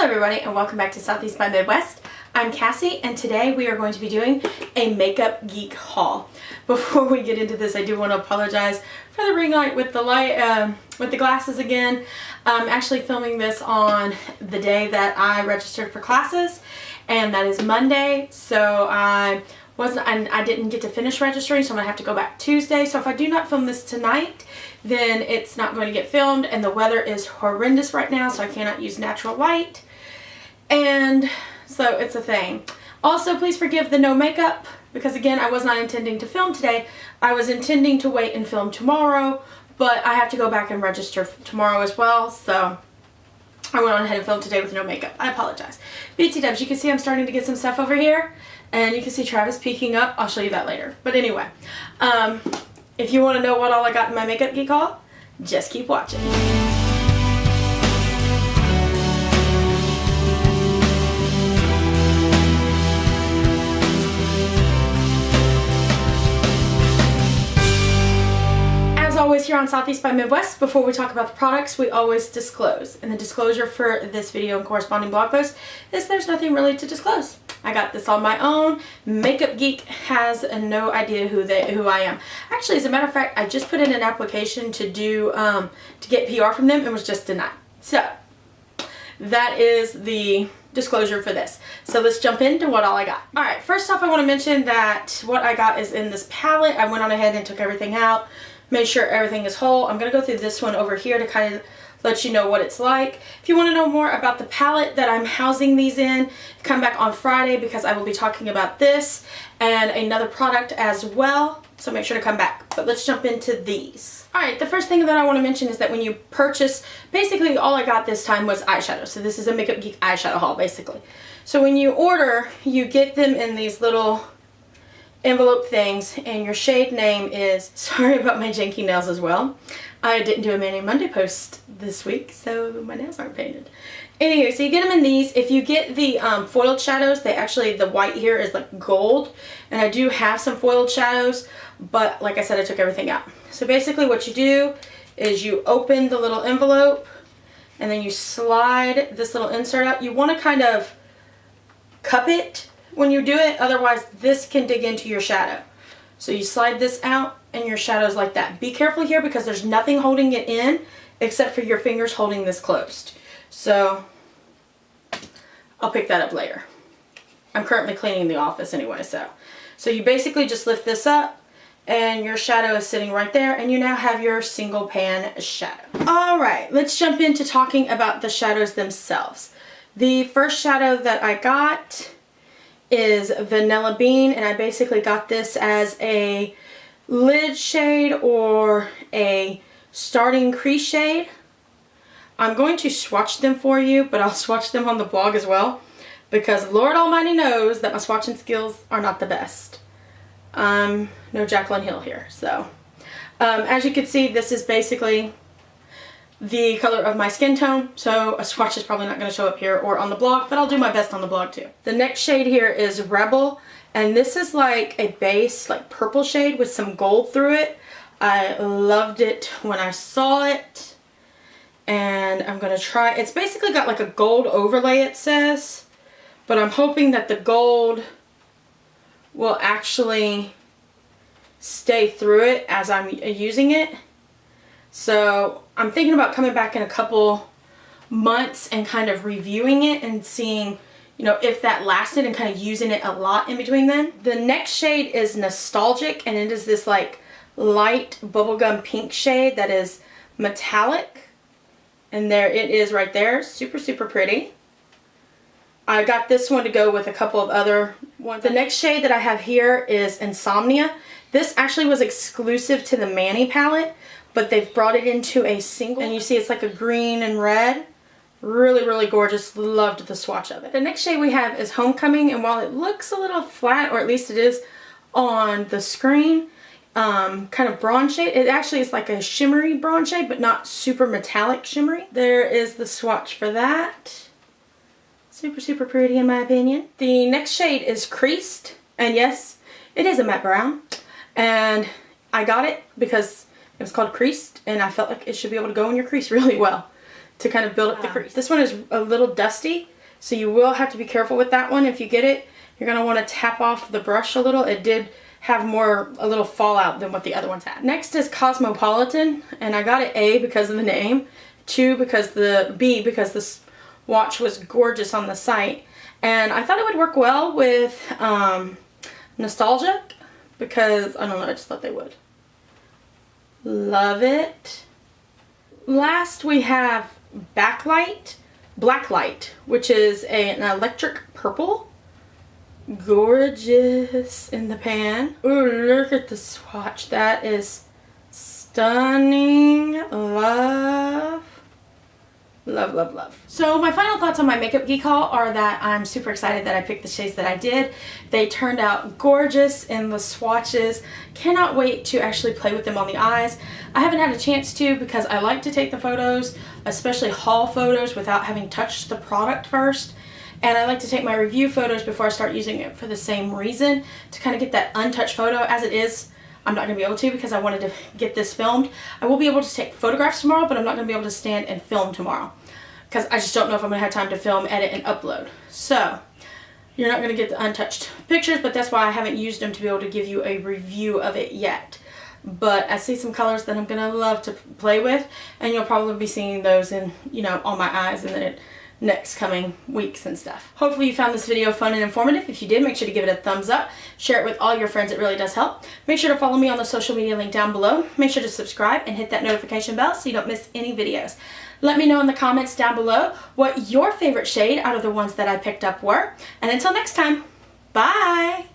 everybody, and welcome back to Southeast by Midwest. I'm Cassie, and today we are going to be doing a Makeup Geek haul. Before we get into this, I do want to apologize for the ring light with the glasses again. I'm actually filming this on the day that I registered for classes, and that is Monday. So I didn't get to finish registering, so I'm gonna have to go back Tuesday. So if I do not film this tonight, then it's not going to get filmed, and the weather is horrendous right now, so I cannot use natural light, and so it's a thing. Also, please forgive the no makeup, because again, I was not intending to film today. I was intending to wait and film tomorrow, but I have to go back and register tomorrow as well, so I went on ahead and filmed today with no makeup. I apologize. BT dubs, you can see I'm starting to get some stuff over here, and you can see Travis peeking up. I'll show you that later. But anyway, if you want to know what all I got in my Makeup Geek haul, just keep watching. As always here on Southeast by Midwest, before we talk about the products, we always disclose. And the disclosure for this video and corresponding blog post is there's nothing really to disclose. I got this on my own. Makeup Geek has no idea who I am. Actually, as a matter of fact, I just put in an application to get PR from them and was just denied. So that is the disclosure for this. So let's jump into what all I got. Alright, first off I want to mention that what I got is in this palette. I went on ahead and took everything out, made sure everything is whole. I'm going to go through this one over here to kind of let you know what it's like. If you want to know more about the palette that I'm housing these in, come back on Friday because I will be talking about this and another product as well. So make sure to come back. But let's jump into these. Alright, the first thing that I want to mention is that when you purchase, basically all I got this time was eyeshadow. So this is a Makeup Geek eyeshadow haul basically. So when you order, you get them in these little envelope things, and your shade name is, sorry about my janky nails as well. I didn't do a Mani Monday post this week, so my nails aren't painted. Anyway, so you get them in these. If you get the foiled shadows, the white here is like gold, and I do have some foiled shadows, but like I said, I took everything out. So basically what you do is you open the little envelope, and then you slide this little insert out. You want to kind of cup it when you do it, otherwise this can dig into your shadow. So you slide this out and your shadow's like that. Be careful here because there's nothing holding it in except for your fingers holding this closed. So I'll pick that up later. I'm currently cleaning the office anyway, so you basically just lift this up and your shadow is sitting right there, and you now have your single pan shadow. Alright, let's jump into talking about the shadows themselves. The first shadow that I got is Vanilla Bean, and I basically got this as a lid shade or a starting crease shade. I'm going to swatch them for you, but I'll swatch them on the blog as well because Lord Almighty knows that my swatching skills are not the best. No Jaclyn Hill here. So as you can see, this is basically the color of my skin tone, so a swatch is probably not going to show up here or on the blog, but I'll do my best on the blog too. The next shade here is Rebel, and this is like a base, like purple shade with some gold through it. I loved it when I saw it, and I'm going to try. It's basically got like a gold overlay, it says, but I'm hoping that the gold will actually stay through it as I'm using it. So I'm thinking about coming back in a couple months and kind of reviewing it and seeing, you know, if that lasted and kind of using it a lot in between then. The next shade is Nostalgic, and it is this like light bubblegum pink shade that is metallic. And there it is right there. Super, super pretty. I got this one to go with a couple of other ones. The next shade that I have here is Insomnia. This actually was exclusive to the Mani palette, but they've brought it into a single, and you see it's like a green and red. Really, really gorgeous. Loved the swatch of it. The next shade we have is Homecoming, and while it looks a little flat, or at least it is on the screen, kind of bronze shade, it actually is like a shimmery bronze shade, but not super metallic shimmery. There is the swatch for that. Super, super pretty in my opinion. The next shade is Creased, and yes, it is a matte brown, and I got it because it was called Creased, and I felt like it should be able to go in your crease really well to kind of build up the crease. This one is a little dusty, So you will have to be careful with that one. If you get it, you're going to want to tap off the brush a little. It did have a little fallout than what the other ones had. Next is Cosmopolitan, and I got it A because of the name, B because the swatch was gorgeous on the site, and I thought it would work well with Nostalgic because, I don't know, I just thought they would. Love it. Last we have Blacklight, which is an electric purple. Gorgeous in the pan. Ooh, look at the swatch. That is stunning. Love. Love, love, love. So my final thoughts on my Makeup Geek haul are that I'm super excited that I picked the shades that I did. They turned out gorgeous in the swatches. Cannot wait to actually play with them on the eyes. I haven't had a chance to because I like to take the photos, especially haul photos, without having touched the product first. And I like to take my review photos before I start using it for the same reason, to kind of get that untouched photo. As it is, I'm not going to be able to because I wanted to get this filmed. I will be able to take photographs tomorrow, but I'm not going to be able to stand and film tomorrow because I just don't know if I'm going to have time to film, edit, and upload. So you're not going to get the untouched pictures, but that's why I haven't used them to be able to give you a review of it yet. But I see some colors that I'm going to love to play with, and you'll probably be seeing those in, you know, on my eyes in the next coming weeks and stuff. Hopefully you found this video fun and informative. If you did, make sure to give it a thumbs up. Share it with all your friends. It really does help. Make sure to follow me on the social media link down below. Make sure to subscribe and hit that notification bell so you don't miss any videos. Let me know in the comments down below what your favorite shade out of the ones that I picked up were. And until next time, bye!